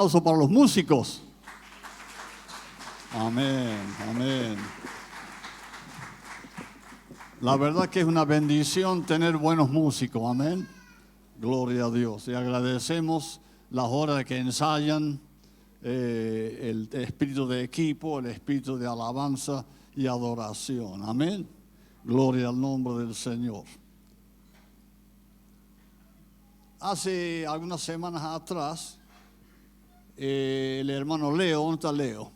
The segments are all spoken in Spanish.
Aplauso para los músicos. Amén, amén. La verdad que es una bendición tener buenos músicos, amén. Gloria a Dios. Y agradecemos las horas que ensayan, el espíritu de equipo, el espíritu de alabanza y adoración, amén. Gloria al nombre del Señor. Hace algunas semanas atrás, el hermano Leo, ¿dónde está Leo?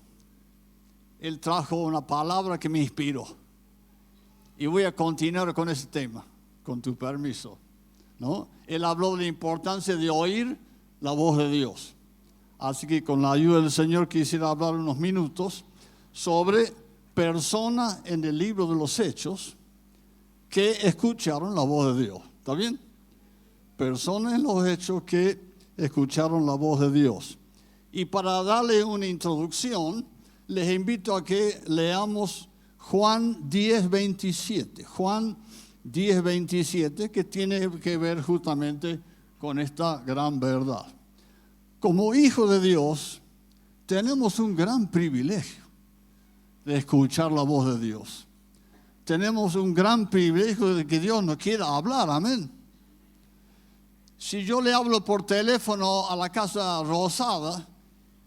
Él trajo una palabra que me inspiró. Y voy a continuar con ese tema, con tu permiso, ¿no? Él habló de la importancia de oír la voz de Dios. Así que con la ayuda del Señor quisiera hablar unos minutos sobre personas en el libro de los Hechos que escucharon la voz de Dios. ¿Está bien? Personas en los Hechos que escucharon la voz de Dios. Y para darle una introducción, les invito a que leamos Juan 10:27. Juan 10:27, que tiene que ver justamente con esta gran verdad. Como hijos de Dios, tenemos un gran privilegio de escuchar la voz de Dios. Tenemos un gran privilegio de que Dios nos quiera hablar, amén. Si yo le hablo por teléfono a la Casa Rosada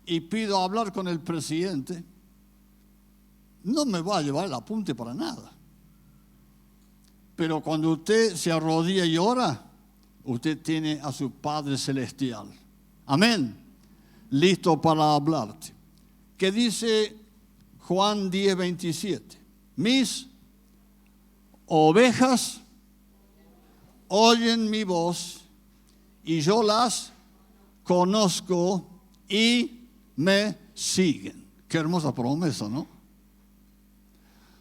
y pido hablar con el presidente, no me va a llevar el apunte para nada. Pero cuando usted se arrodilla y ora, usted tiene a su Padre Celestial. Amén. Listo para hablarte. ¿Qué dice Juan 10:27? Mis ovejas oyen mi voz y yo las conozco y me siguen. Qué hermosa promesa, ¿no?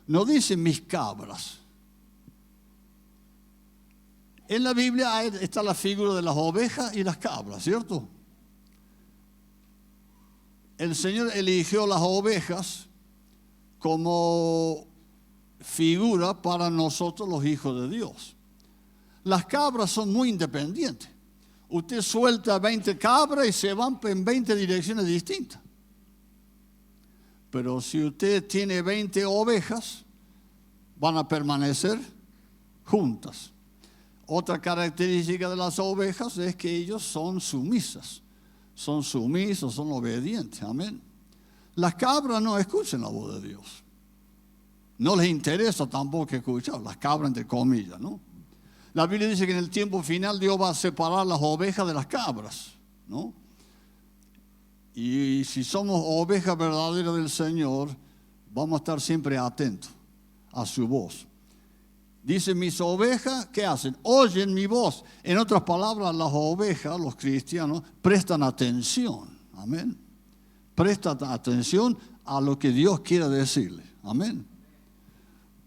No dice mis cabras. En la Biblia está la figura de las ovejas y las cabras, ¿cierto? El Señor eligió las ovejas como figura para nosotros los hijos de Dios. Las cabras son muy independientes. Usted suelta 20 cabras y se van en 20 direcciones distintas. Pero si usted tiene 20 ovejas, van a permanecer juntas. Otra característica de las ovejas es que ellos son sumisas. Son sumisos, son obedientes. Amén. Las cabras no escuchan la voz de Dios. No les interesa tampoco escuchar. Las cabras entre comillas, ¿no? La Biblia dice que en el tiempo final Dios va a separar las ovejas de las cabras, ¿no? Y si somos ovejas verdaderas del Señor, vamos a estar siempre atentos a su voz. Dice, mis ovejas, ¿qué hacen? Oyen mi voz. En otras palabras, las ovejas, los cristianos, prestan atención. Amén. Prestan atención a lo que Dios quiere decirle. Amén.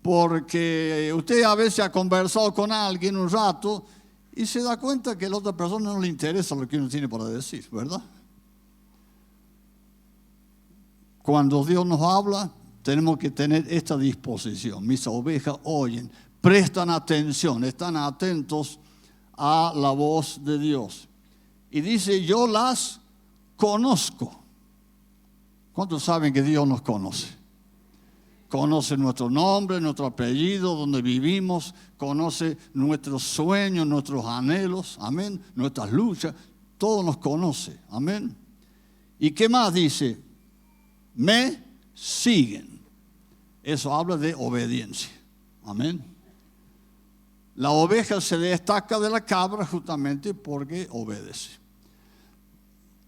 Porque usted a veces ha conversado con alguien un rato y se da cuenta que a la otra persona no le interesa lo que uno tiene para decir, ¿verdad? Cuando Dios nos habla, tenemos que tener esta disposición. Mis ovejas oyen, prestan atención, están atentos a la voz de Dios. Y dice, yo las conozco. ¿Cuántos saben que Dios nos conoce? Conoce nuestro nombre, nuestro apellido, donde vivimos, conoce nuestros sueños, nuestros anhelos, amén, nuestras luchas, todo nos conoce, amén. ¿Y qué más dice? Me siguen. Eso habla de obediencia, amén. La oveja se destaca de la cabra justamente porque obedece.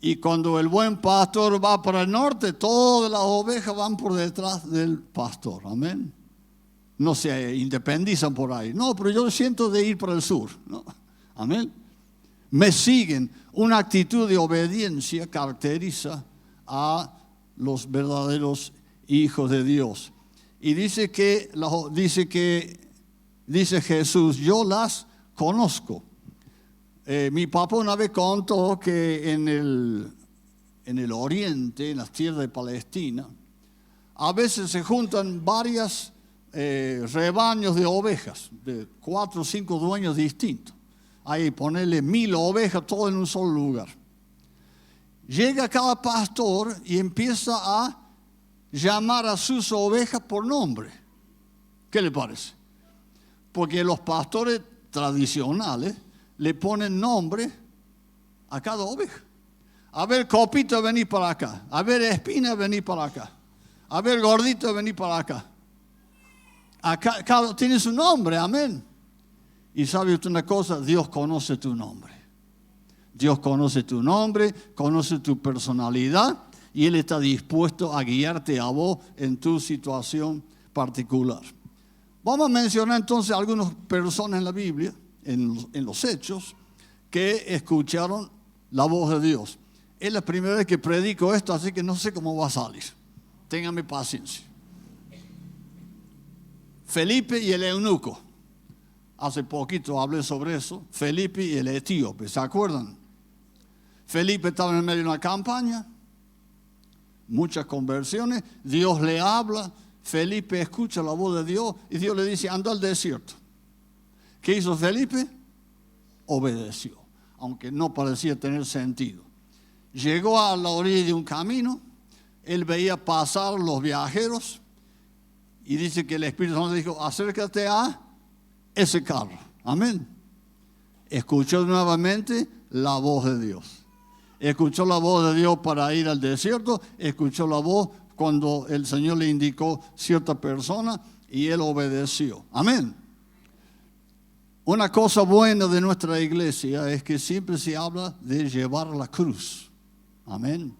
Y cuando el buen pastor va para el norte, todas las ovejas van por detrás del pastor. Amén. No se independizan por ahí. No, pero yo siento de ir para el sur, ¿no? Amén. Me siguen. Una actitud de obediencia caracteriza a los verdaderos hijos de Dios. Y dice Jesús, yo las conozco. Mi papá una vez contó que en el oriente, en las tierras de Palestina, a veces se juntan varios rebaños de ovejas, de 4 o 5 dueños distintos. Ahí ponerle 1000 ovejas, todo en un solo lugar. Llega cada pastor y empieza a llamar a sus ovejas por nombre. ¿Qué le parece? Porque los pastores tradicionales le ponen nombre a cada oveja. A ver, Copito, vení para acá. A ver, Espina, vení para acá. A ver, Gordito, vení para acá. Acá cada tiene su nombre, amén. Y sabe usted una cosa, Dios conoce tu nombre. Dios conoce tu nombre, conoce tu personalidad y Él está dispuesto a guiarte a vos en tu situación particular. Vamos a mencionar entonces algunas personas en la Biblia, en los Hechos, que escucharon la voz de Dios. Es la primera vez que predico esto, así que no sé cómo va a salir. Ténganme paciencia. Felipe y el eunuco. Hace poquito hablé sobre eso. Felipe y el etíope, ¿se acuerdan? Felipe estaba en medio de una campaña, muchas conversiones, Dios le habla, Felipe escucha la voz de Dios y Dios le dice, anda al desierto. ¿Qué hizo Felipe? Obedeció, aunque no parecía tener sentido. Llegó a la orilla de un camino, él veía pasar los viajeros y dice que el Espíritu Santo dijo, acércate a ese carro. Amén. Escuchó nuevamente la voz de Dios. Escuchó la voz de Dios para ir al desierto, escuchó la voz cuando el Señor le indicó cierta persona y él obedeció. Amén. Una cosa buena de nuestra iglesia es que siempre se habla de llevar la cruz. Amén.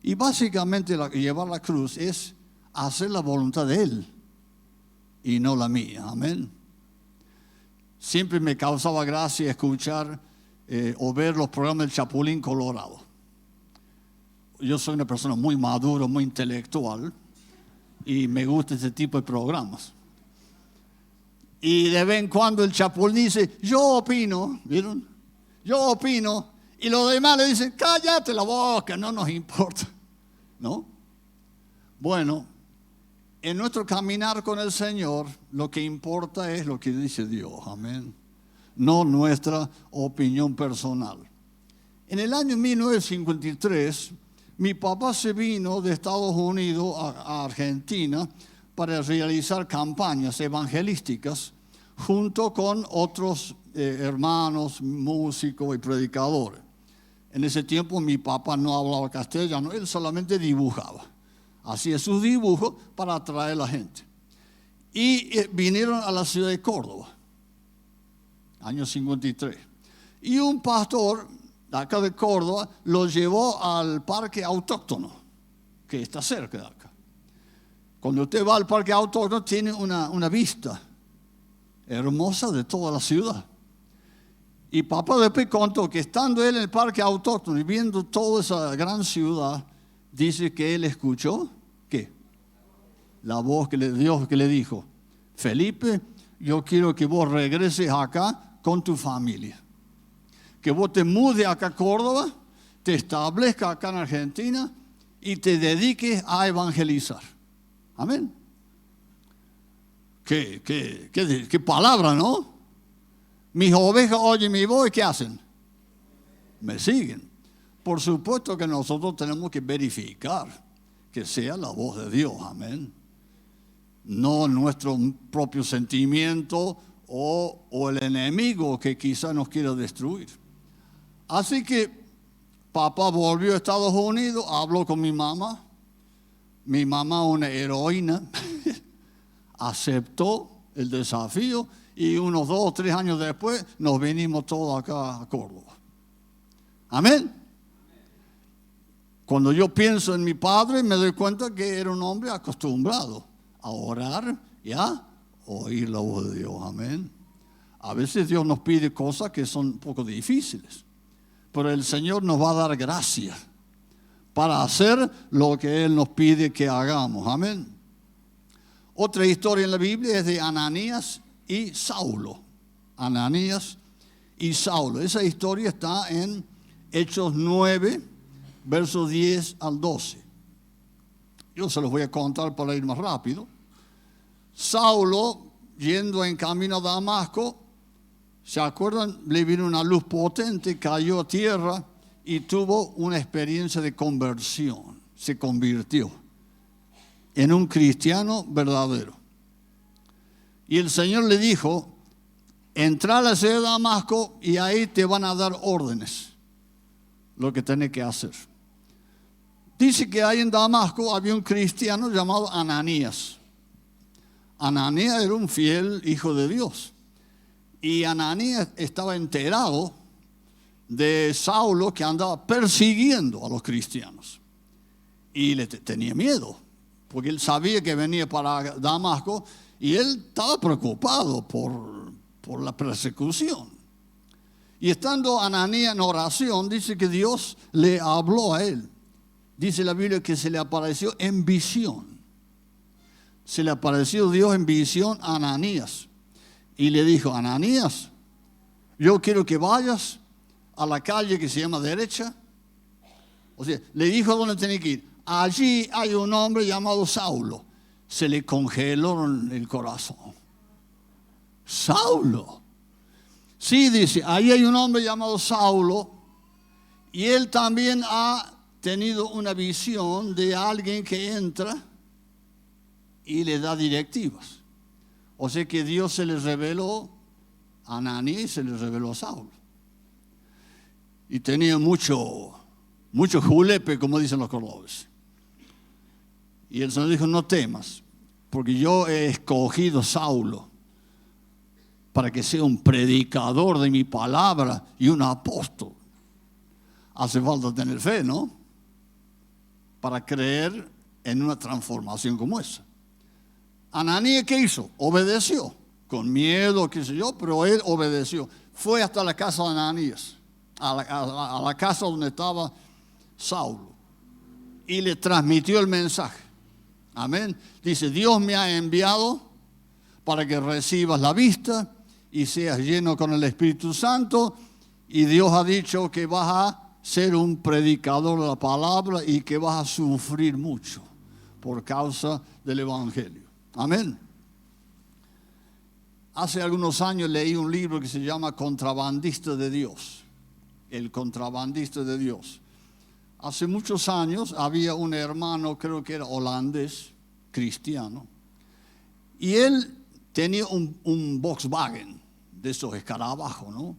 Y básicamente llevar la cruz es hacer la voluntad de Él y no la mía. Amén. Siempre me causaba gracia escuchar o ver los programas del Chapulín Colorado. Yo soy una persona muy madura, muy intelectual y me gusta ese tipo de programas. Y de vez en cuando el Chapulín dice, yo opino, ¿vieron? Yo opino. Y los demás le dicen, cállate la boca, no nos importa. ¿No? Bueno, en nuestro caminar con el Señor, lo que importa es lo que dice Dios. Amén. No nuestra opinión personal. En el año 1953, mi papá se vino de Estados Unidos a Argentina para realizar campañas evangelísticas junto con otros hermanos, músicos y predicadores. En ese tiempo mi papá no hablaba castellano, él solamente dibujaba. Hacía sus dibujos para atraer a la gente. Y vinieron a la ciudad de Córdoba. Año 53. Y un pastor de acá de Córdoba lo llevó al parque autóctono, que está cerca de acá. Cuando usted va al parque autóctono tiene una vista hermosa de toda la ciudad. Y papá después contó que estando él en el parque autóctono y viendo toda esa gran ciudad, dice que él escuchó, ¿qué? La voz de Dios que le dijo, Felipe, yo quiero que vos regreses acá con tu familia. Que vos te mudes acá a Córdoba, te establezcas acá en Argentina y te dediques a evangelizar. Amén. Qué palabra, ¿no? Mis ovejas oyen mi voz y ¿qué hacen? Me siguen. Por supuesto que nosotros tenemos que verificar que sea la voz de Dios. Amén. No nuestro propio sentimiento o el enemigo que quizá nos quiera destruir. Así que papá volvió a Estados Unidos, habló con mi mamá. Mi mamá, una heroína, aceptó el desafío y unos 2 o 3 años después nos vinimos todos acá a Córdoba. Amén. Cuando yo pienso en mi padre me doy cuenta que era un hombre acostumbrado a orar y a oír la voz de Dios. Amén. A veces Dios nos pide cosas que son un poco difíciles, pero el Señor nos va a dar gracia para hacer lo que Él nos pide que hagamos. Amén. Otra historia en la Biblia es de Ananías y Saulo. Ananías y Saulo. Esa historia está en Hechos 9, versos 10 al 12. Yo se los voy a contar para ir más rápido. Saulo, yendo en camino a Damasco, ¿se acuerdan? Le vino una luz potente, cayó a tierra y tuvo una experiencia de conversión. Se convirtió en un cristiano verdadero. Y el Señor le dijo, entra a la ciudad de Damasco y ahí te van a dar órdenes, lo que tenés que hacer. Dice que ahí en Damasco había un cristiano llamado Ananías. Ananías era un fiel hijo de Dios. Y Ananías estaba enterado de Saulo, que andaba persiguiendo a los cristianos. Y le tenía miedo, porque él sabía que venía para Damasco y él estaba preocupado por la persecución. Y estando Ananías en oración, dice que Dios le habló a él. Dice la Biblia que se le apareció en visión. Se le apareció Dios en visión a Ananías. Y le dijo, Ananías, yo quiero que vayas a la calle que se llama derecha. O sea, le dijo a dónde tenía que ir. Allí hay un hombre llamado Saulo. Se le congeló el corazón. Saulo. Sí, dice, ahí hay un hombre llamado Saulo. Y él también ha tenido una visión de alguien que entra y le da directivas. O sea que Dios se le reveló a Ananías y se le reveló a Saulo. Y tenía mucho julepe, como dicen los cordobeses. Y el Señor dijo, no temas, porque yo he escogido a Saulo para que sea un predicador de mi palabra y un apóstol. Hace falta tener fe, ¿no? Para creer en una transformación como esa. Ananías, ¿qué hizo? Obedeció, con miedo, qué sé yo, pero él obedeció. Fue hasta la casa de Ananías, a la casa donde estaba Saulo, y le transmitió el mensaje. Amén. Dice, Dios me ha enviado para que recibas la vista y seas lleno con el Espíritu Santo, y Dios ha dicho que vas a ser un predicador de la palabra y que vas a sufrir mucho por causa del Evangelio. Amén. Hace algunos años leí un libro que se llama Contrabandista de Dios. El contrabandista de Dios. Hace muchos años había un hermano, creo que era holandés, cristiano, y él tenía un Volkswagen de esos escarabajos, ¿no?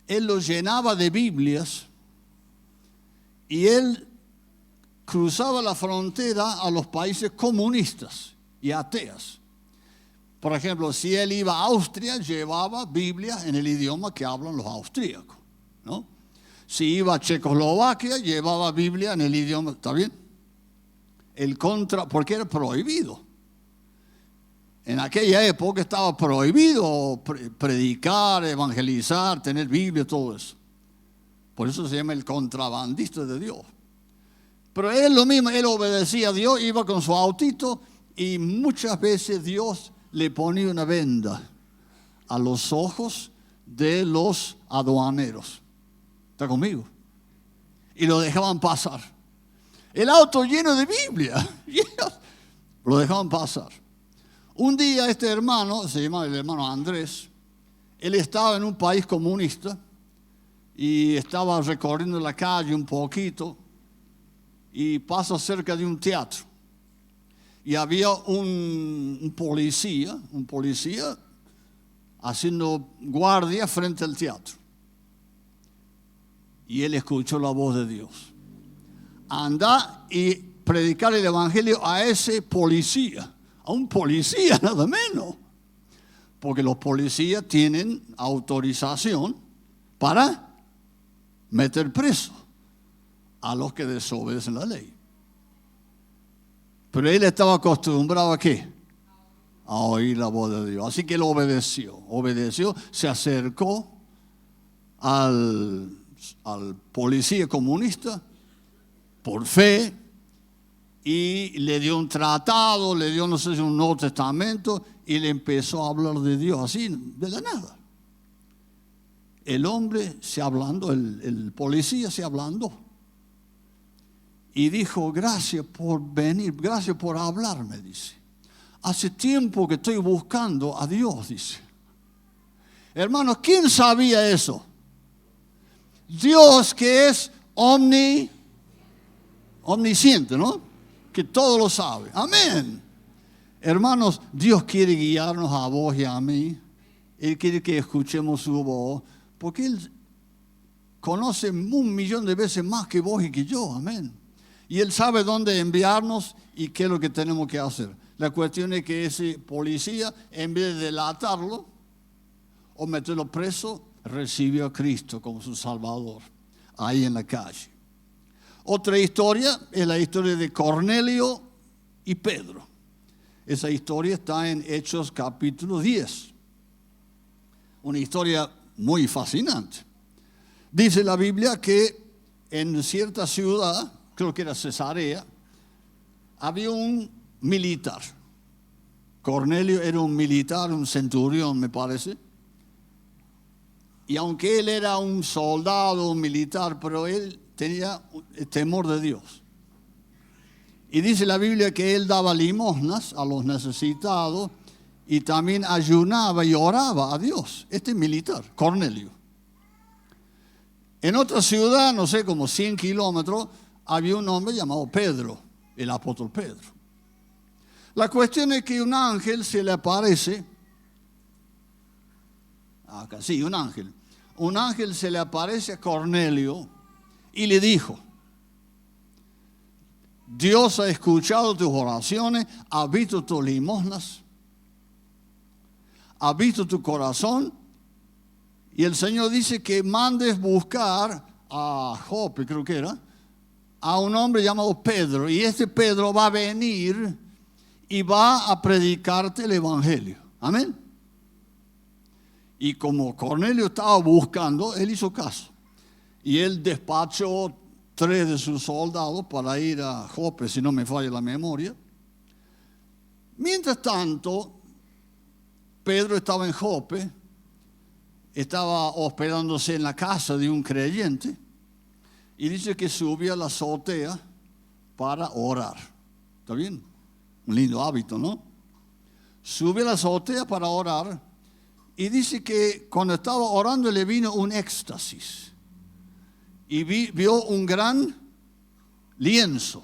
Él lo llenaba de Biblias y él cruzaba la frontera a los países comunistas y ateas. Por ejemplo, si él iba a Austria, llevaba Biblia en el idioma que hablan los austríacos, ¿no? Si iba a Checoslovaquia, llevaba Biblia en el idioma, ¿está bien? Porque era prohibido. En aquella época estaba prohibido predicar, evangelizar, tener Biblia, todo eso. Por eso se llama el contrabandista de Dios. Pero él lo mismo, él obedecía a Dios, iba con su autito y muchas veces Dios le ponía una venda a los ojos de los aduaneros. ¿Está conmigo? Y lo dejaban pasar. El auto lleno de Biblia. Lo dejaban pasar. Un día este hermano, se llama el hermano Andrés, él estaba en un país comunista y estaba recorriendo la calle un poquito y pasa cerca de un teatro. Y había un policía haciendo guardia frente al teatro. Y él escuchó la voz de Dios. Anda y predicar el evangelio a ese policía. A un policía nada menos. Porque los policías tienen autorización para meter preso a los que desobedecen la ley. Pero él estaba acostumbrado ¿a qué? A oír la voz de Dios. Así que él obedeció, se acercó al policía comunista por fe y le dio un tratado, le dio no sé si un Nuevo Testamento y le empezó a hablar de Dios así de la nada. El hombre se ablandó, el policía se ablandó y dijo, gracias por venir, gracias por hablarme, dice. Hace tiempo que estoy buscando a Dios, dice. Hermanos, ¿quién sabía eso? Dios, que es omnisciente, ¿no? Que todo lo sabe. Amén. Hermanos, Dios quiere guiarnos a vos y a mí. Él quiere que escuchemos su voz, porque Él conoce 1.000.000 de veces más que vos y que yo. Amén. Y Él sabe dónde enviarnos y qué es lo que tenemos que hacer. La cuestión es que ese policía, en vez de delatarlo o meterlo preso, recibió a Cristo como su Salvador, ahí en la calle. Otra historia es la historia de Cornelio y Pedro. Esa historia está en Hechos capítulo 10. Una historia muy fascinante. Dice la Biblia que en cierta ciudad, creo que era Cesarea, había un militar. Cornelio era un militar, un centurión, me parece. Y aunque él era un soldado, un militar, pero él tenía el temor de Dios. Y dice la Biblia que él daba limosnas a los necesitados y también ayunaba y oraba a Dios. Este militar, Cornelio. En otra ciudad, no sé, como 100 kilómetros, había un hombre llamado Pedro, el apóstol Pedro. La cuestión es que un ángel se le aparece. Acá, sí, un ángel. Un ángel se le aparece a Cornelio y le dijo: Dios ha escuchado tus oraciones, ha visto tus limosnas, ha visto tu corazón, y el Señor dice que mandes buscar a Jope, creo que era, a un hombre llamado Pedro, y este Pedro va a venir y va a predicarte el Evangelio. Amén. Y como Cornelio estaba buscando, él hizo caso. Y él despachó 3 de sus soldados para ir a Jope, si no me falla la memoria. Mientras tanto, Pedro estaba en Jope, estaba hospedándose en la casa de un creyente, y dice que subió a la azotea para orar. ¿Está bien? Un lindo hábito, ¿no? Subió a la azotea para orar, y dice que cuando estaba orando le vino un éxtasis. Y vio un gran lienzo,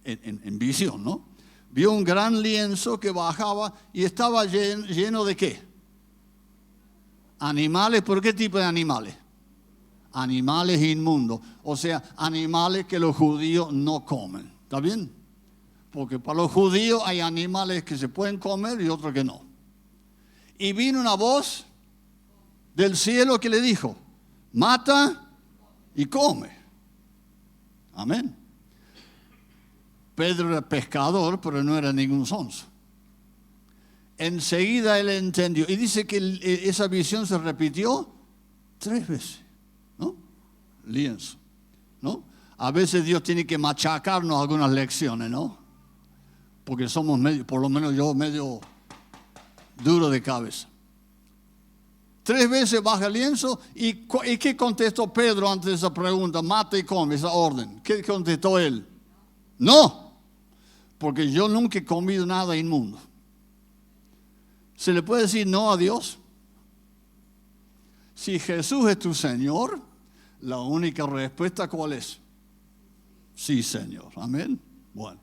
en visión, ¿no? Vio un gran lienzo que bajaba y estaba lleno ¿de qué? Animales. ¿Por qué tipo de animales? Animales inmundos. O sea, animales que los judíos no comen. ¿Está bien? Porque para los judíos hay animales que se pueden comer y otros que no. Y vino una voz del cielo que le dijo: mata y come. Amén. Pedro era pescador, pero no era ningún sonso. Enseguida él entendió. Y dice que esa visión se repitió 3 veces. ¿No? Lienzo. ¿No? A veces Dios tiene que machacarnos algunas lecciones, ¿no? Porque somos medio, por lo menos yo, medio duro de cabeza. 3 veces baja el lienzo. ¿Y qué contestó Pedro ante esa pregunta? Mata y come, esa orden. ¿Qué contestó él? No, porque yo nunca he comido nada inmundo. ¿Se le puede decir no a Dios? Si Jesús es tu Señor, la única respuesta, ¿cuál es? Sí, Señor. Amén. Bueno.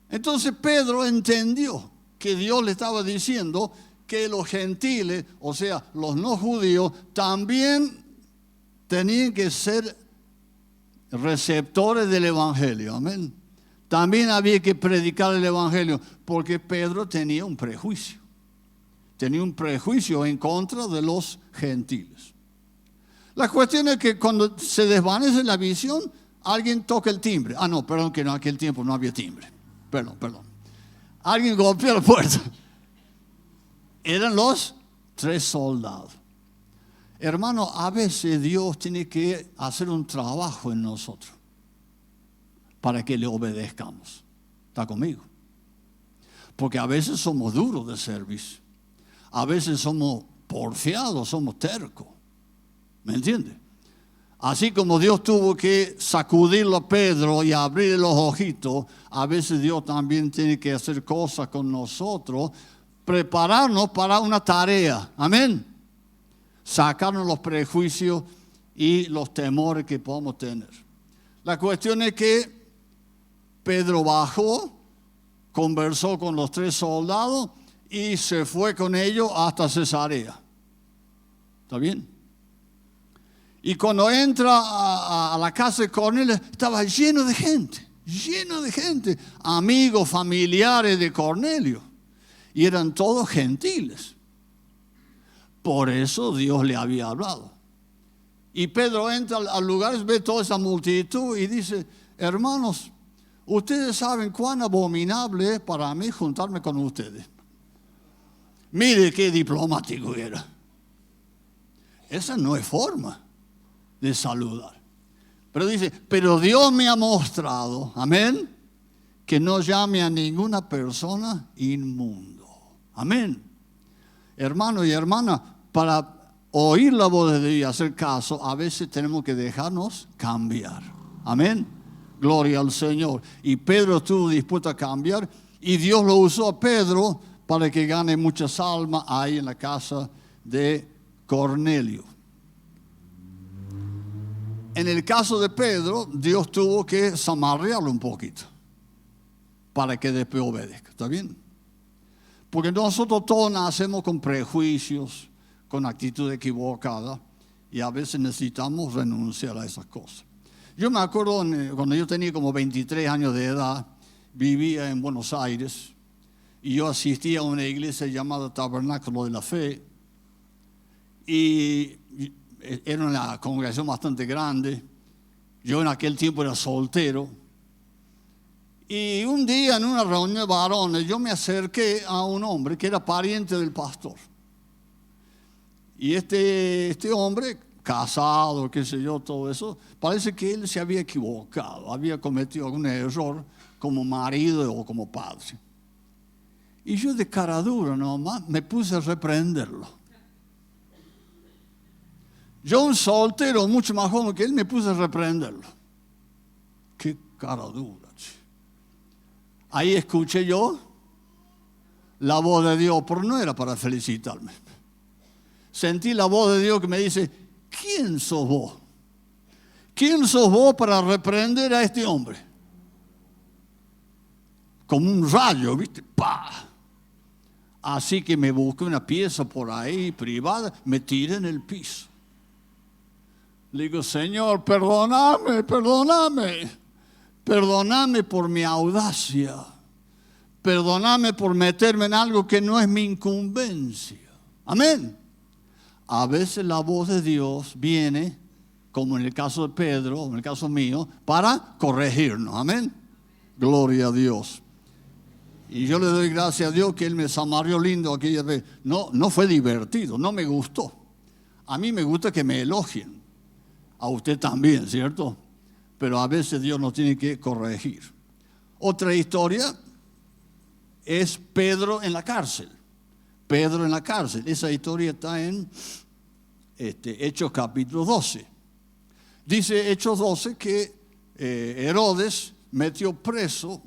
Entonces Pedro entendió que Dios le estaba diciendo que los gentiles, o sea, los no judíos, también tenían que ser receptores del Evangelio. Amén. También había que predicar el Evangelio, porque Pedro tenía un prejuicio. Tenía un prejuicio en contra de los gentiles. La cuestión es que cuando se desvanece la visión, alguien toca el timbre. Ah, no, perdón, que en aquel tiempo no había timbre. Perdón. Alguien golpeó la puerta. Eran los 3 soldados. Hermano, a veces Dios tiene que hacer un trabajo en nosotros para que le obedezcamos. ¿Está conmigo? Porque a veces somos duros de servicio. A veces somos porfiados, somos tercos. ¿Me entiende? Así como Dios tuvo que sacudirlo a Pedro y abrirle los ojitos, a veces Dios también tiene que hacer cosas con nosotros, prepararnos para una tarea. Amén. Sacarnos los prejuicios y los temores que podemos tener. La cuestión es que Pedro bajó, conversó con los 3 soldados y se fue con ellos hasta Cesarea. ¿Está bien? Y cuando entra a la casa de Cornelio, estaba lleno de gente, amigos, familiares de Cornelio. Y eran todos gentiles. Por eso Dios le había hablado. Y Pedro entra al lugar, ve toda esa multitud y dice: hermanos, ustedes saben cuán abominable es para mí juntarme con ustedes. Mire qué diplomático era. Esa no es forma de saludar. Pero dice: pero Dios me ha mostrado, amén, que no llame a ninguna persona inmundo. Amén. Hermano y hermana, para oír la voz de Dios y hacer caso, a veces tenemos que dejarnos cambiar. Amén. Gloria al Señor. Y Pedro estuvo dispuesto a cambiar y Dios lo usó a Pedro para que gane muchas almas ahí en la casa de Cornelio. En el caso de Pedro, Dios tuvo que zamarrearlo un poquito para que después obedezca. ¿Está bien? Porque nosotros todos nacemos con prejuicios, con actitud equivocada, y a veces necesitamos renunciar a esas cosas. Yo me acuerdo cuando yo tenía como 23 años de edad, vivía en Buenos Aires, y yo asistía a una iglesia llamada Tabernáculo de la Fe, y era una congregación bastante grande. Yo en aquel tiempo era soltero. Y un día en una reunión de varones yo me acerqué a un hombre que era pariente del pastor. Y este hombre, casado, qué sé yo, todo eso, parece que él se había equivocado, había cometido algún error como marido o como padre. Y yo de cara dura nomás me puse a reprenderlo. Yo, un soltero mucho más joven que él, me puse a reprenderlo. Qué cara dura. Ahí escuché yo la voz de Dios, pero no era para felicitarme. Sentí la voz de Dios que me dice: ¿quién sos vos? ¿Quién sos vos para reprender a este hombre? Como un rayo, ¿viste? ¡Pah! Así que me busqué una pieza por ahí privada, me tiré en el piso. Le digo: Señor, perdóname por mi audacia, perdóname por meterme en algo que no es mi incumbencia. Amén. A veces la voz de Dios viene, como en el caso de Pedro, en el caso mío, para corregirnos. Amén. Gloria a Dios. Y yo le doy gracias a Dios que Él me zamarrió lindo aquella vez. No fue divertido, no me gustó. A mí me gusta que me elogien. A usted también, ¿cierto? Pero a veces Dios nos tiene que corregir. Otra historia es Pedro en la cárcel. Pedro en la cárcel. Esa historia está en Hechos capítulo 12. Dice Hechos 12 que Herodes metió preso,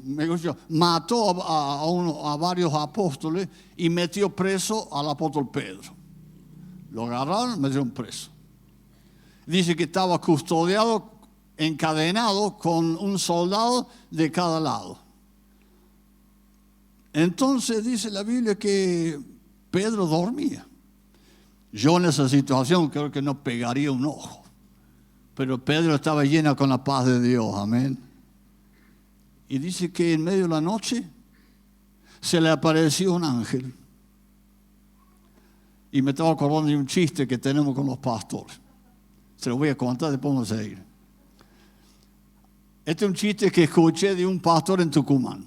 mató a varios apóstoles y metió preso al apóstol Pedro. Lo agarraron, metieron preso. Dice que estaba custodiado, encadenado con un soldado de cada lado. Entonces dice la Biblia que Pedro dormía. Yo en esa situación creo que no pegaría un ojo. Pero Pedro estaba lleno con la paz de Dios, amén. Y dice que en medio de la noche se le apareció un ángel. Y me estaba acordando de un chiste que tenemos con los pastores. Se lo voy a contar, después vamos a ir. Este es un chiste que escuché de un pastor en Tucumán.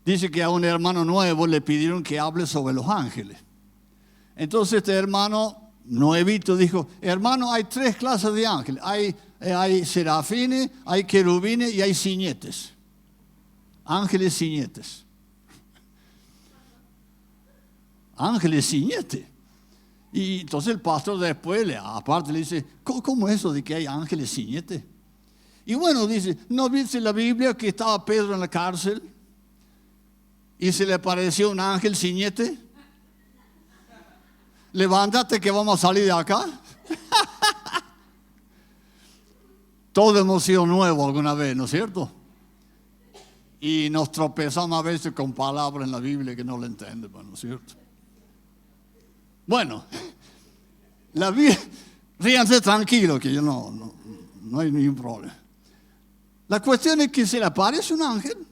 Dice que a un hermano nuevo le pidieron que hable sobre los ángeles. Entonces este hermano nuevito dijo: hermano, hay 3 clases de ángeles. Hay serafines, hay querubines y hay ciñetes. Ángeles ciñetes. Ángeles ciñetes. Y entonces el pastor después, aparte, le dice: ¿cómo es eso de que hay ángeles ciñetes? Y bueno, dice: ¿no viste en la Biblia que estaba Pedro en la cárcel y se le apareció un ángel ciñete? Levántate que vamos a salir de acá. Todos hemos sido nuevos alguna vez, ¿no es cierto? Y nos tropezamos a veces con palabras en la Biblia que no le entendemos, ¿no es cierto? Bueno, la Biblia, ríanse tranquilo que yo no hay ningún problema. La cuestión es que se le aparece un ángel,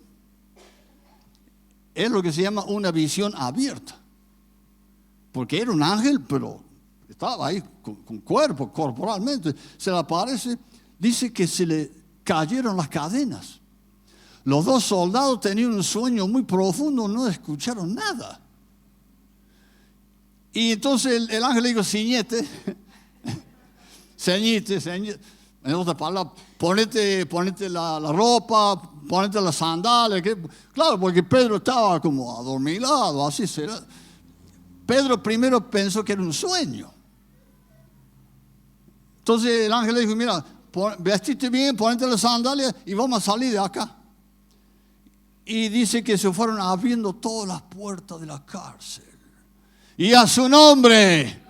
es lo que se llama una visión abierta. Porque era un ángel, pero estaba ahí con cuerpo, corporalmente. Se le aparece, dice que se le cayeron las cadenas. Los dos soldados tenían un sueño muy profundo, no escucharon nada. Y entonces el ángel le dijo, ceñite. En otras palabras, ponete la ropa, ponete las sandalias. Claro, porque Pedro estaba como adormilado, así será. Pedro primero pensó que era un sueño. Entonces el ángel le dijo, mira, vestite bien, ponete las sandalias y vamos a salir de acá. Y dice que se fueron abriendo todas las puertas de la cárcel. Y a su nombre,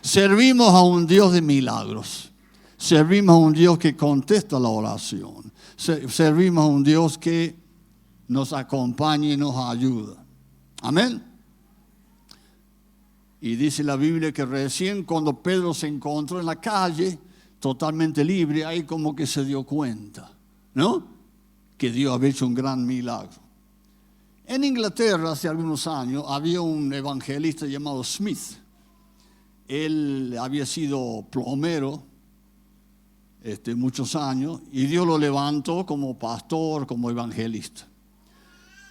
servimos a un Dios de milagros. Servimos a un Dios que contesta la oración. Servimos a un Dios que nos acompaña y nos ayuda. Amén. Y dice la Biblia que recién cuando Pedro se encontró en la calle, totalmente libre, ahí como que se dio cuenta, ¿no? Que Dios había hecho un gran milagro. En Inglaterra hace algunos años había un evangelista llamado Smith. Él había sido plomero muchos años y Dios lo levantó como pastor, como evangelista.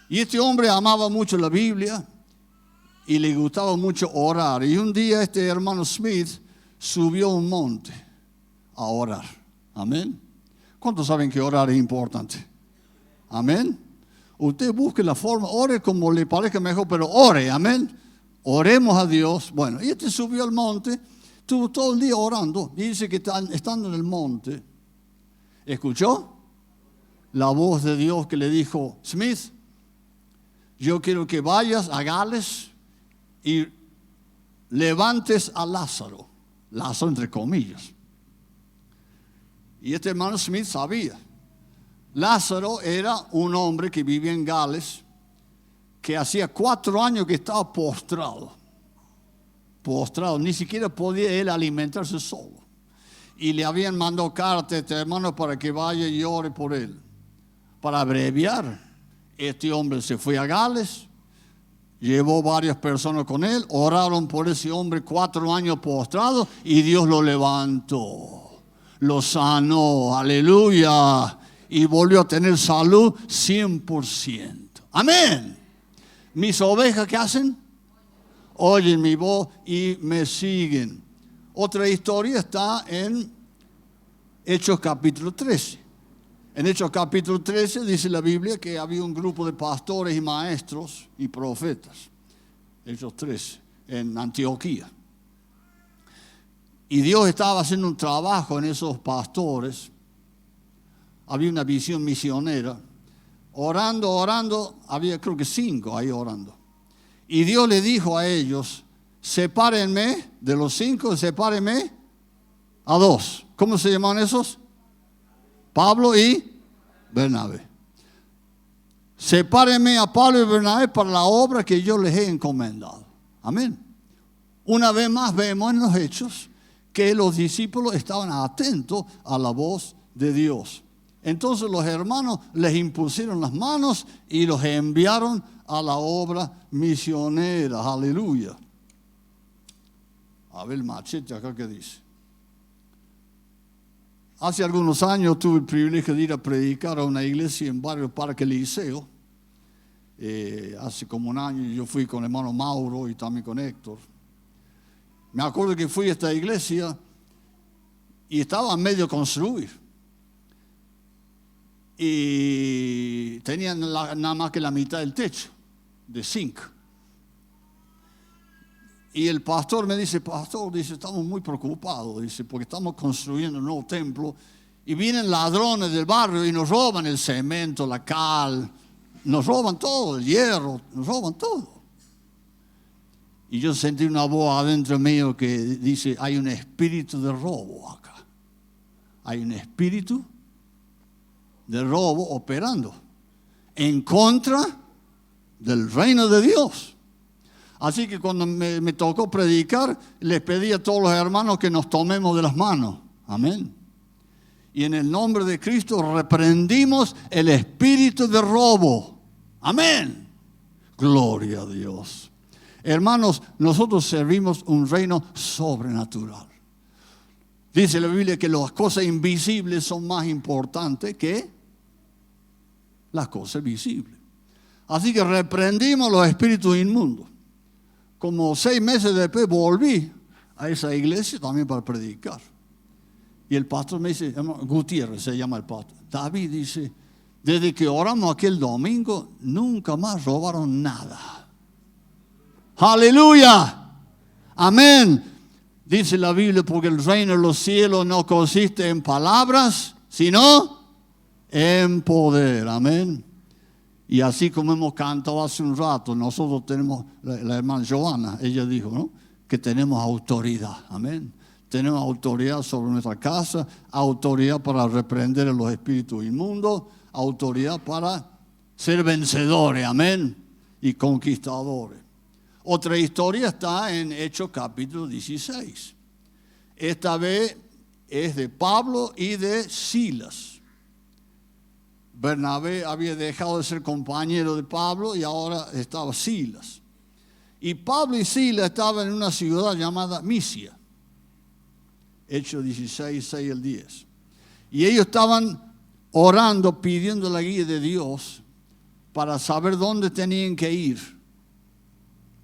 Y este hombre amaba mucho la Biblia y le gustaba mucho orar. Y un día este hermano Smith subió a un monte a orar. Amén. ¿Cuántos saben que orar es importante? Amén. Usted busque la forma, ore como le parezca mejor, pero ore, amén. Oremos a Dios. Bueno, y subió al monte, estuvo todo el día orando. Y dice que estando en el monte, escuchó la voz de Dios que le dijo, Smith, yo quiero que vayas a Gales y levantes a Lázaro. Lázaro entre comillas. Y este hermano Smith sabía. Lázaro era un hombre que vivía en Gales, que hacía 4 años que estaba postrado, ni siquiera podía él alimentarse solo. Y le habían mandado carta a este hermano para que vaya y ore por él. Para abreviar, este hombre se fue a Gales, llevó varias personas con él, oraron por ese hombre 4 años postrado y Dios lo levantó, lo sanó, aleluya. Y volvió a tener salud 100%. Amén. Mis ovejas, ¿qué hacen? Oyen mi voz y me siguen. Otra historia está en Hechos capítulo 13. En Hechos capítulo 13 dice la Biblia que había un grupo de pastores y maestros y profetas. Hechos 13, en Antioquía. Y Dios estaba haciendo un trabajo en esos pastores. Había una visión misionera. Orando, había creo que 5 ahí orando. Y Dios le dijo a ellos, sepárenme, de los 5, sepárenme a 2. ¿Cómo se llaman esos? Pablo y Bernabé. Sepárenme a Pablo y Bernabé para la obra que yo les he encomendado. Amén. Una vez más vemos en los Hechos que los discípulos estaban atentos a la voz de Dios. Entonces los hermanos les impusieron las manos y los enviaron a la obra misionera. Aleluya. A ver el machete acá que dice. Hace algunos años tuve el privilegio de ir a predicar a una iglesia en barrio Parque Liceo. Hace como un año yo fui con el hermano Mauro y también con Héctor. Me acuerdo que fui a esta iglesia y estaba a medio construir. Y tenían nada más que la mitad del techo, de zinc. Y el pastor me dice, estamos muy preocupados, dice, porque estamos construyendo un nuevo templo y vienen ladrones del barrio y nos roban el cemento, la cal, nos roban todo, el hierro, nos roban todo. Y yo sentí una voz adentro mío que dice, hay un espíritu de robo acá. hay un espíritu de robo operando en contra del reino de Dios. Así que cuando me tocó predicar, les pedí a todos los hermanos que nos tomemos de las manos. Amén. Y en el nombre de Cristo reprendimos el espíritu de robo. Amén. Gloria a Dios. Hermanos, nosotros servimos un reino sobrenatural. Dice la Biblia que las cosas invisibles son más importantes que las cosas visibles. Así que reprendimos los espíritus inmundos. Como 6 meses después volví a esa iglesia también para predicar. Y el pastor me dice, Gutiérrez se llama el pastor. David dice, desde que oramos aquel domingo, nunca más robaron nada. Aleluya. Amén. Dice la Biblia, porque el reino de los cielos no consiste en palabras, sino en poder. Amén. Y así como hemos cantado hace un rato, nosotros tenemos, la hermana Joana, ella dijo, ¿no?, que tenemos autoridad. Amén. Tenemos autoridad sobre nuestra casa, autoridad para reprender a los espíritus inmundos, autoridad para ser vencedores. Amén. Y conquistadores. Otra historia está en Hechos capítulo 16. Esta vez es de Pablo y de Silas. Bernabé había dejado de ser compañero de Pablo y ahora estaba Silas. Y Pablo y Silas estaban en una ciudad llamada Misia. Hechos 16, 6 al 10. Y ellos estaban orando, pidiendo la guía de Dios para saber dónde tenían que ir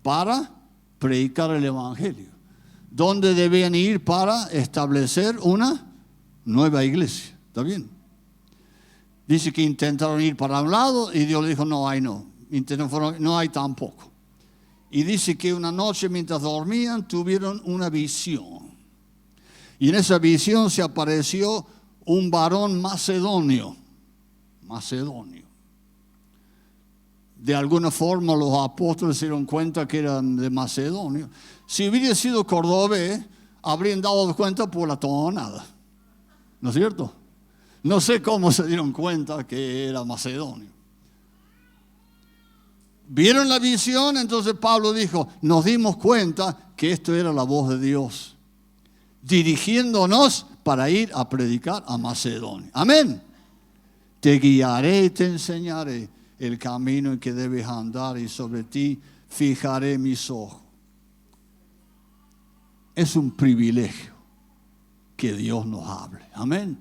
para predicar el evangelio. Dónde debían ir para establecer una nueva iglesia. ¿Está bien? Dice que intentaron ir para un lado y Dios le dijo, no hay no. No hay tampoco. Y dice que una noche mientras dormían tuvieron una visión. Y en esa visión se apareció un varón macedonio. De alguna forma los apóstoles se dieron cuenta que eran de Macedonia. Si hubiera sido cordobés, habrían dado cuenta por la tonada. ¿No es cierto? No sé cómo se dieron cuenta que era macedonio. Vieron la visión, entonces Pablo dijo, nos dimos cuenta que esto era la voz de Dios, dirigiéndonos para ir a predicar a Macedonia. Amén. Te guiaré y te enseñaré el camino en que debes andar y sobre ti fijaré mis ojos. Es un privilegio que Dios nos hable. Amén.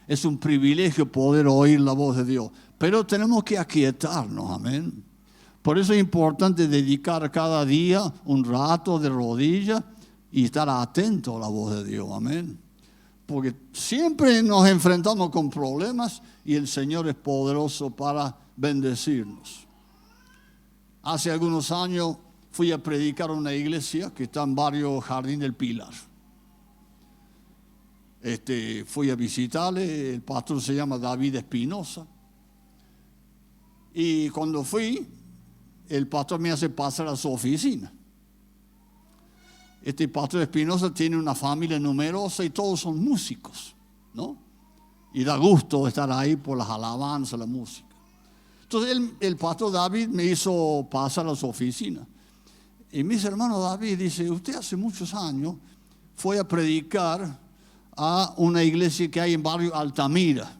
Es un privilegio poder oír la voz de Dios. Pero tenemos que aquietarnos. Amén. Por eso es importante dedicar cada día un rato de rodillas y estar atento a la voz de Dios. Amén. Porque siempre nos enfrentamos con problemas y el Señor es poderoso para bendecirnos. Hace algunos años fui a predicar a una iglesia que está en barrio Jardín del Pilar. Fui a visitarle, el pastor se llama David Espinosa. Y cuando fui, el pastor me hace pasar a su oficina. Este pastor Espinosa tiene una familia numerosa y todos son músicos, ¿no? Y da gusto estar ahí por las alabanzas, la música. Entonces el pastor David me hizo pasar a su oficina. Y mis hermanos David dice, usted hace muchos años fue a predicar a una iglesia que hay en barrio Altamira,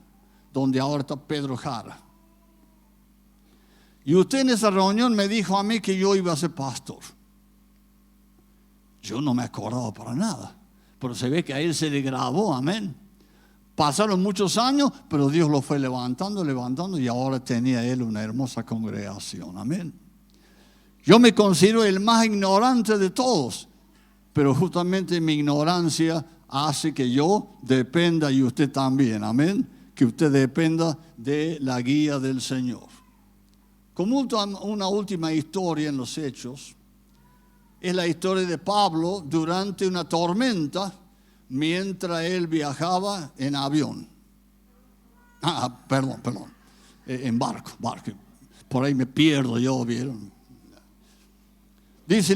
donde ahora está Pedro Jara. Y usted en esa reunión me dijo a mí que yo iba a ser pastor. Yo no me acordaba para nada, pero se ve que a él se le grabó, amén. Pasaron muchos años, pero Dios lo fue levantando y ahora tenía él una hermosa congregación, amén. Yo me considero el más ignorante de todos, pero justamente mi ignorancia hace que yo dependa y usted también, amén. Que usted dependa de la guía del Señor. Como una última historia en los Hechos, es la historia de Pablo durante una tormenta mientras él viajaba en avión. Perdón. En barco. Por ahí me pierdo yo, ¿vieron? Dice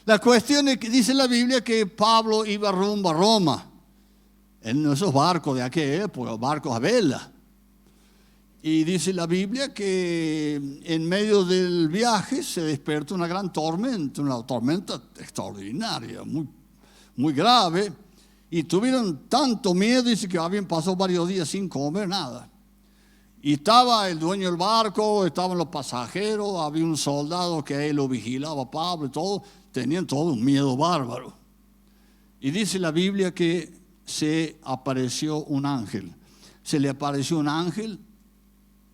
La cuestión es que dice la Biblia que Pablo iba rumbo a Roma, en esos barcos de aquella época, barcos a vela. Y dice la Biblia que en medio del viaje se despertó una gran tormenta, una tormenta extraordinaria, muy grave. Y tuvieron tanto miedo, dice que habían pasado varios días sin comer nada. Y estaba el dueño del barco, estaban los pasajeros, había un soldado que ahí lo vigilaba a Pablo y todo. Tenían todo un miedo bárbaro. Y dice la Biblia que se apareció un ángel. Se le apareció un ángel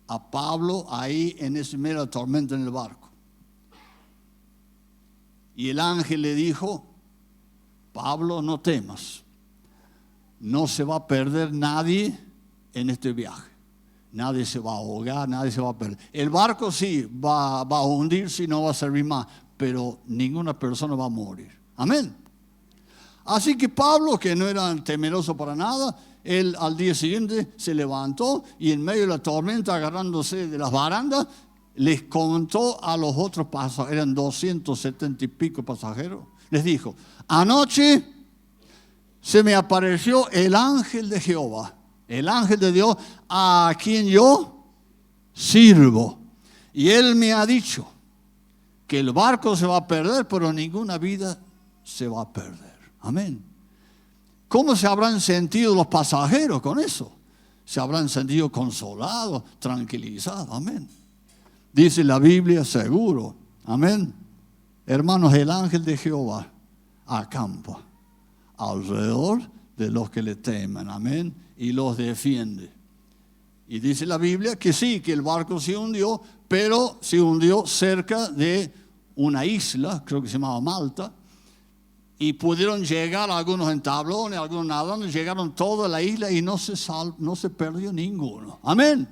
a Pablo ahí en ese medio de la tormenta en el barco. Y el ángel le dijo: Pablo, no temas. No se va a perder nadie en este viaje. Nadie se va a ahogar, nadie se va a perder. El barco sí va a hundirse y no va a servir más, pero ninguna persona va a morir. Amén. Así que Pablo, que no era temeroso para nada, él al día siguiente se levantó y en medio de la tormenta, agarrándose de las barandas, les contó a los otros pasajeros, eran 270 y pico pasajeros, les dijo: anoche se me apareció el ángel de Jehová, el ángel de Dios, a quien yo sirvo. Y él me ha dicho que el barco se va a perder, pero ninguna vida se va a perder. Amén. ¿Cómo se habrán sentido los pasajeros con eso? Se habrán sentido consolados, tranquilizados. Amén. Dice la Biblia, seguro. Amén. Hermanos, el ángel de Jehová acampa alrededor de los que le temen. Amén. Y los defiende. Y dice la Biblia que sí, que el barco se hundió, pero se hundió cerca de una isla, creo que se llamaba Malta. Y pudieron llegar algunos en tablones, algunos nadando, llegaron toda la isla y no se perdió ninguno. Amén.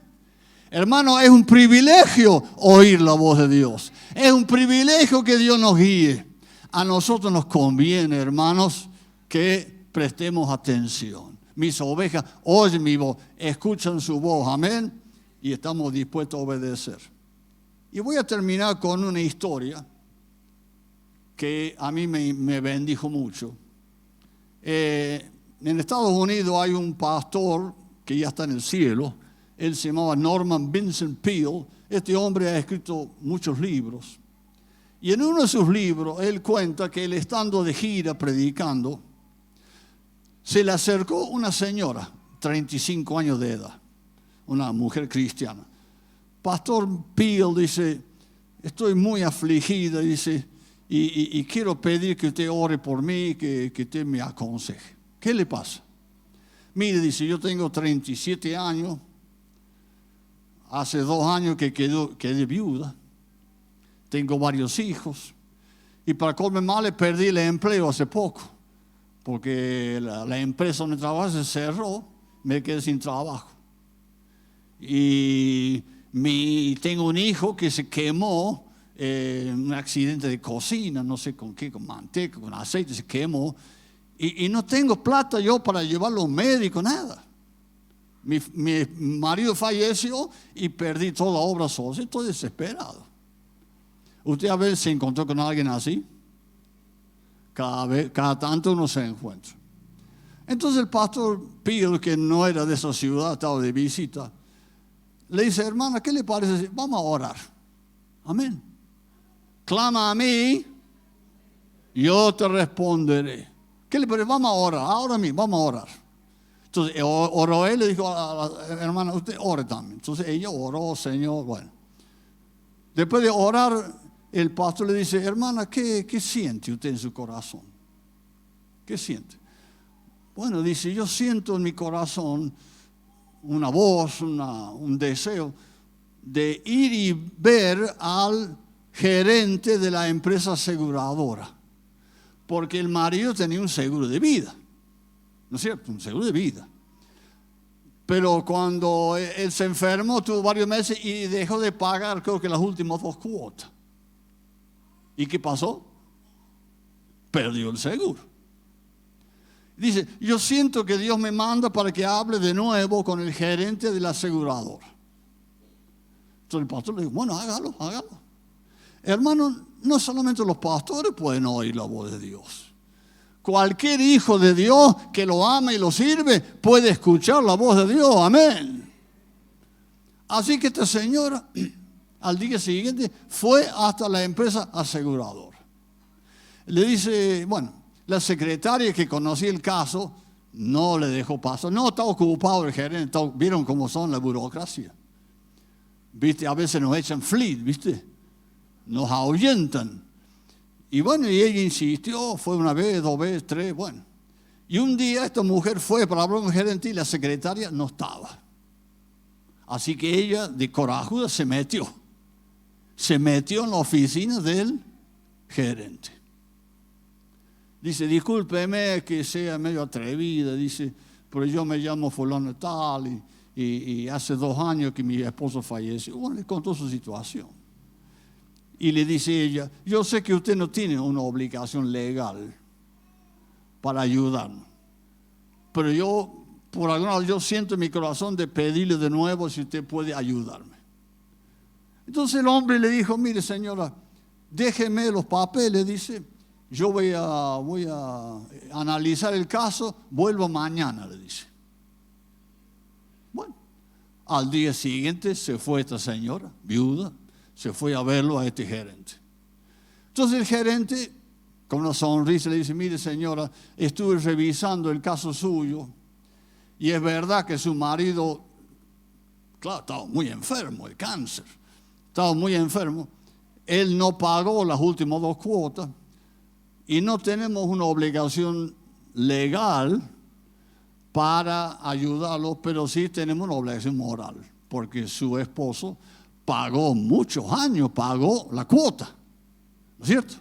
Hermano, es un privilegio oír la voz de Dios. Es un privilegio que Dios nos guíe. A nosotros nos conviene, hermanos, que prestemos atención. Mis ovejas oyen mi voz, escuchan su voz. Amén. Y estamos dispuestos a obedecer. Y voy a terminar con una historia que a mí me bendijo mucho. En Estados Unidos hay un pastor que ya está en el cielo. Él se llamaba Norman Vincent Peale. Este hombre ha escrito muchos libros. Y en uno de sus libros, él cuenta que él, estando de gira predicando, se le acercó una señora, 35 años de edad, una mujer cristiana. Pastor Peale dice: estoy muy afligida, dice, y quiero pedir que usted ore por mí, que usted me aconseje. ¿Qué le pasa? Mire, dice, yo tengo 37 años, hace 2 años que quedé viuda, tengo varios hijos, y para colmo de males perdí el empleo hace poco, porque la empresa donde trabajo se cerró, me quedé sin trabajo. Y tengo un hijo que se quemó en un accidente de cocina, no sé con qué, con manteca, con aceite, se quemó. Y no tengo plata yo para llevarlo a un médico, nada. Mi marido falleció y perdí toda obra social, estoy desesperado. ¿Usted a veces se encontró con alguien así? Cada tanto uno se encuentra. Entonces el pastor Peale, que no era de esa ciudad, estaba de visita, le dice: hermana, ¿qué le parece? Vamos a orar. Amén. Clama a mí, yo te responderé. ¿Qué le parece? Vamos a orar, ahora mismo, vamos a orar. Entonces oró él, le dijo a la hermana: usted ore también. Entonces ella oró: Señor, bueno. Después de orar, el pastor le dice: hermana, ¿qué siente usted en su corazón? ¿Qué siente? Bueno, dice: yo siento en mi corazón una voz, un deseo de ir y ver al gerente de la empresa aseguradora, porque el marido tenía un seguro de vida, ¿no es cierto? Un seguro de vida. Pero cuando él se enfermó, tuvo varios meses y dejó de pagar, creo que las últimas 2 cuotas. ¿Y qué pasó? Perdió el seguro. Dice: yo siento que Dios me manda para que hable de nuevo con el gerente de la aseguradora. Entonces el pastor le dijo: bueno, hágalo. Hermanos, no solamente los pastores pueden oír la voz de Dios. Cualquier hijo de Dios que lo ama y lo sirve puede escuchar la voz de Dios. Amén. Así que esta señora, al día siguiente, fue hasta la empresa aseguradora. Le dice, bueno, la secretaria que conocía el caso no le dejó paso. No, está ocupado el gerente. ¿Vieron cómo son la burocracia? ¿Viste? A veces nos echan fleet, ¿viste? Nos ahuyentan. Y bueno, y ella insistió, fue una vez, 2 veces, 3, bueno. Y un día esta mujer fue para hablar con el gerente y la secretaria no estaba. Así que ella, de corajuda, se metió. Se metió en la oficina del gerente. Dice, discúlpeme que sea medio atrevida, dice, pero yo me llamo fulano tal y hace 2 años que mi esposo falleció. Bueno, le contó su situación. Y le dice ella, yo sé que usted no tiene una obligación legal para ayudarnos, pero yo, por alguna razón, yo siento en mi corazón de pedirle de nuevo si usted puede ayudarme. Entonces el hombre le dijo, mire señora, déjeme los papeles, dice, yo voy a analizar el caso, vuelvo mañana, le dice. Bueno, al día siguiente se fue esta señora, viuda, se fue a verlo a este gerente. Entonces el gerente, con una sonrisa, le dice, mire señora, estuve revisando el caso suyo y es verdad que su marido, claro, estaba muy enfermo, el cáncer, estaba muy enfermo. Él no pagó las últimas 2 cuotas y no tenemos una obligación legal para ayudarlo, pero sí tenemos una obligación moral, porque su esposo pagó muchos años, pagó la cuota, ¿no es cierto?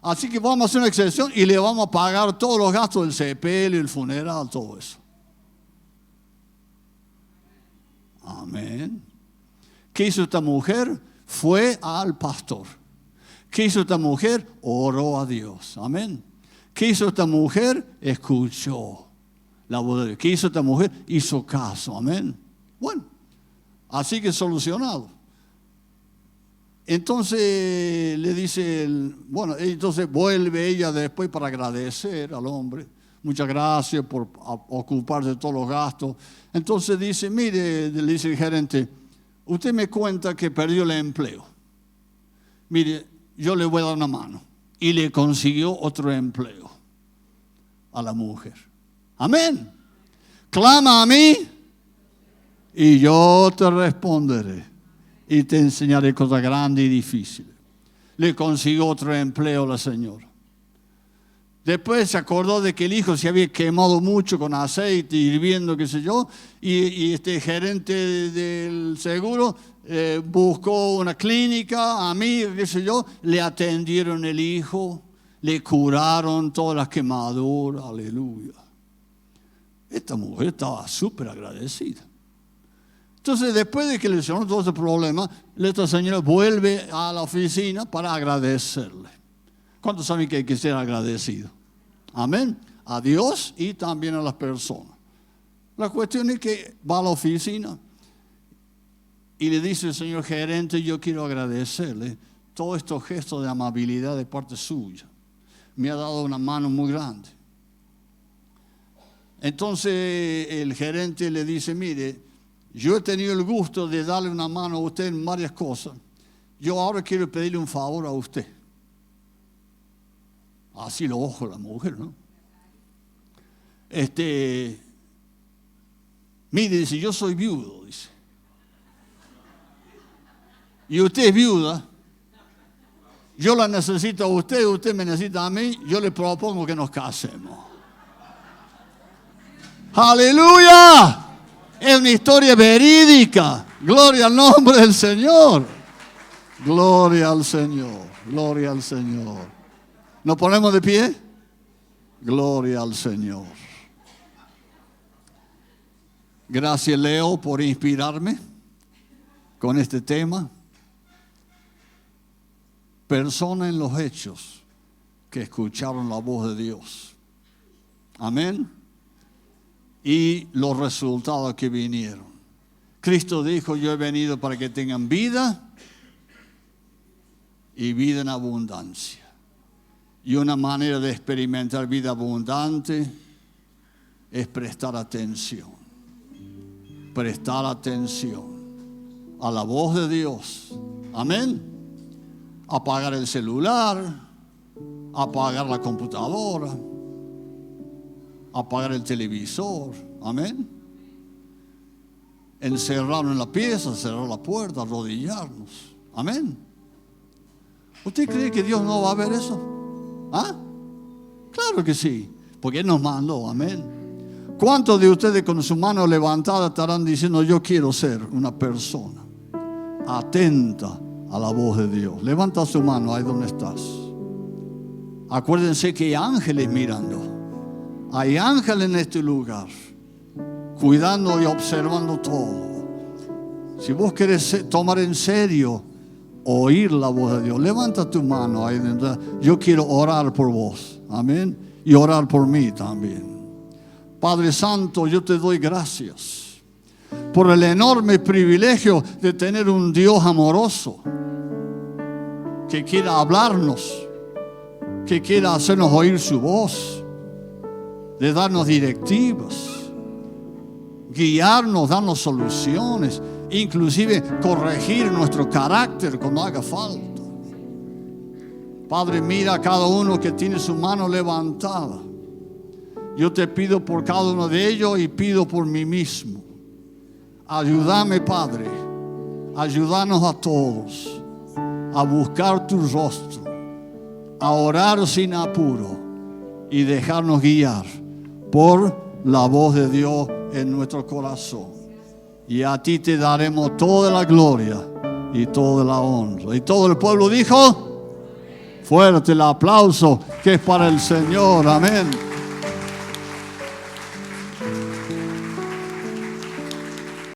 Así que vamos a hacer una excepción y le vamos a pagar todos los gastos del sepelio, el funeral, todo eso. Amén. ¿Qué hizo esta mujer? Fue al pastor. ¿Qué hizo esta mujer? Oró a Dios. Amén. ¿Qué hizo esta mujer? Escuchó la voz de Dios. ¿Qué hizo esta mujer? Hizo caso. Amén. Bueno. Así que solucionado. Entonces le dice, bueno, entonces vuelve ella después para agradecer al hombre. Muchas gracias por ocuparse de todos los gastos. Entonces dice, mire, le dice el gerente, usted me cuenta que perdió el empleo. Mire, yo le voy a dar una mano. Y le consiguió otro empleo a la mujer. Amén. Clama a mí y yo te responderé y te enseñaré cosas grandes y difíciles. Le consiguió otro empleo a la señora. Después se acordó de que el hijo se había quemado mucho con aceite, hirviendo, qué sé yo, y este gerente del seguro buscó una clínica, amiga, qué sé yo, le atendieron el hijo, le curaron todas las quemaduras, aleluya. Esta mujer estaba súper agradecida. Entonces, después de que le hicieron todo ese problema, esta señora vuelve a la oficina para agradecerle. ¿Cuántos saben que hay que ser agradecido? Amén. A Dios y también a las personas. La cuestión es que va a la oficina y le dice el señor gerente, yo quiero agradecerle todos estos gestos de amabilidad de parte suya. Me ha dado una mano muy grande. Entonces el gerente le dice, mire, yo he tenido el gusto de darle una mano a usted en varias cosas. Yo ahora quiero pedirle un favor a usted. Así lo ojo la mujer, ¿no? Mire, dice, yo soy viudo, dice. Y usted es viuda. Yo la necesito a usted, usted me necesita a mí. Yo le propongo que nos casemos. ¡Aleluya! Es una historia verídica. Gloria al nombre del Señor. Gloria al Señor. Gloria al Señor. ¿Nos ponemos de pie? Gloria al Señor. Gracias, Leo, por inspirarme con este tema. Personas en los hechos que escucharon la voz de Dios. Amén. Y los resultados que vinieron. Cristo dijo, yo he venido para que tengan vida y vida en abundancia. Y una manera de experimentar vida abundante es prestar atención. Prestar atención a la voz de Dios. Amén. Apagar el celular, apagar la computadora, apagar el televisor. Amén. Encerrarnos en la pieza, cerrar la puerta, arrodillarnos. Amén. ¿Usted cree que Dios no va a ver eso? ¿Ah? Claro que sí, porque Él nos mandó. Amén. ¿Cuántos de ustedes con su mano levantada estarán diciendo: yo quiero ser una persona atenta a la voz de Dios? Levanta su mano ahí donde estás. Acuérdense que hay ángeles mirando. Hay ángeles en este lugar, cuidando y observando todo. Si vos querés tomar en serio oír la voz de Dios, levanta tu mano ahí dentro. Yo quiero orar por vos. Amén. Y orar por mí también. Padre Santo, yo te doy gracias por el enorme privilegio de tener un Dios amoroso que quiera hablarnos, que quiera hacernos oír su voz, de darnos directivas, guiarnos, darnos soluciones, inclusive corregir nuestro carácter cuando haga falta. Padre, mira a cada uno que tiene su mano levantada. Yo te pido por cada uno de ellos y pido por mí mismo. Ayúdame, Padre, ayúdanos a todos a buscar tu rostro, a orar sin apuro y dejarnos guiar por la voz de Dios en nuestro corazón. Y a ti te daremos toda la gloria y toda la honra. Y todo el pueblo dijo: fuerte el aplauso que es para el Señor. Amén.